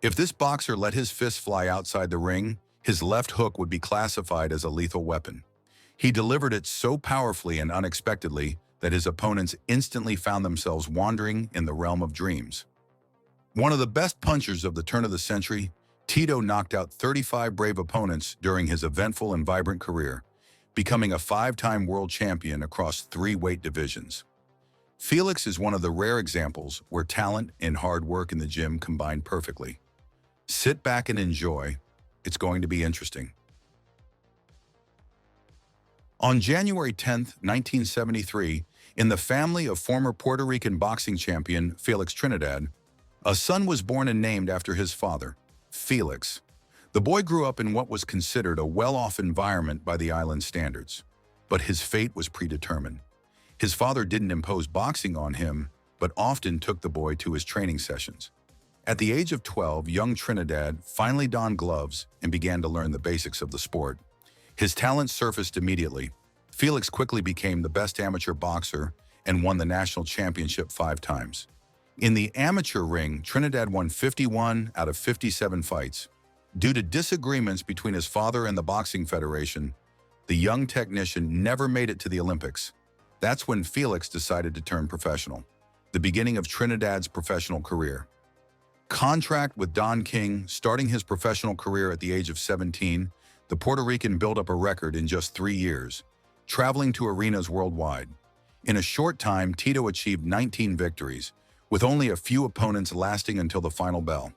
If this boxer let his fist fly outside the ring, his left hook would be classified as a lethal weapon. He delivered it so powerfully and unexpectedly that his opponents instantly found themselves wandering in the realm of dreams. One of the best punchers of the turn of the century, Tito knocked out 35 brave opponents during his eventful and vibrant career, becoming a five-time world champion across 3 weight divisions. Felix is one of the rare examples where talent and hard work in the gym combine perfectly. Sit back and enjoy. It's going to be interesting. On January 10, 1973, in the family of former Puerto Rican boxing champion Felix Trinidad, a son was born and named after his father, Felix. The boy grew up in what was considered a well-off environment by the island standards, but his fate was predetermined. His father didn't impose boxing on him, but often took the boy to his training sessions. At the age of 12, young Trinidad finally donned gloves and began to learn the basics of the sport. His talent surfaced immediately. Felix quickly became the best amateur boxer and won the national championship 5 times. In the amateur ring, Trinidad won 51 out of 57 fights. Due to disagreements between his father and the Boxing Federation, the young technician never made it to the Olympics. That's when Felix decided to turn professional, the beginning of Trinidad's professional career. Contract with Don King. Starting his professional career at the age of 17, the Puerto Rican built up a record in just 3 years, traveling to arenas worldwide. In a short time, Tito achieved 19 victories, with only a few opponents lasting until the final bell.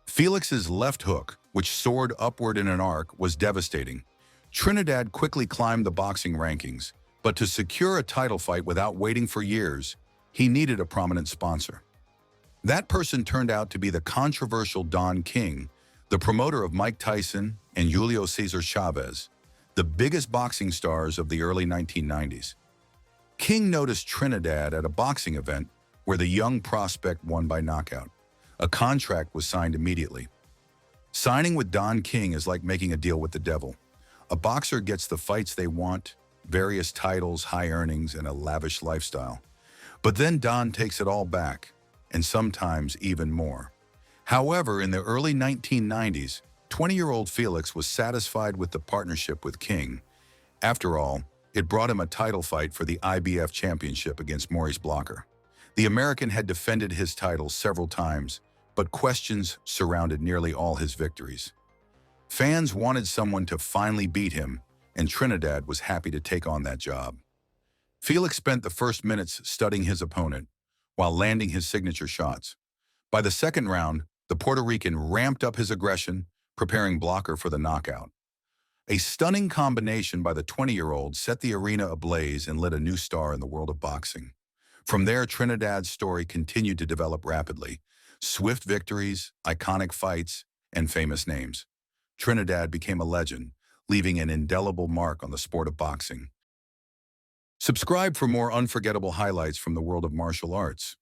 Felix's left hook, which soared upward in an arc, was devastating. Trinidad quickly climbed the boxing rankings, but to secure a title fight without waiting for years, he needed a prominent sponsor. That person turned out to be the controversial Don King, the promoter of Mike Tyson and Julio Cesar Chavez, the biggest boxing stars of the early 1990s. King noticed Trinidad at a boxing event where the young prospect won by knockout. A contract was signed immediately. Signing with Don King is like making a deal with the devil. A boxer gets the fights they want, various titles, high earnings, and a lavish lifestyle. But then Don takes it all back, and sometimes even more. However, in the early 1990s, 20-year-old Felix was satisfied with the partnership with King. After all, it brought him a title fight for the IBF championship against Maurice Blocker. The American had defended his title several times, but questions surrounded nearly all his victories. Fans wanted someone to finally beat him, and Trinidad was happy to take on that job. Felix spent the first minutes studying his opponent, while landing his signature shots. By the second round, the Puerto Rican ramped up his aggression, preparing Blocker for the knockout. A stunning combination by the 20-year-old set the arena ablaze and lit a new star in the world of boxing. From there, Trinidad's story continued to develop rapidly. Swift victories, iconic fights, and famous names. Trinidad became a legend, leaving an indelible mark on the sport of boxing. Subscribe for more unforgettable highlights from the world of martial arts.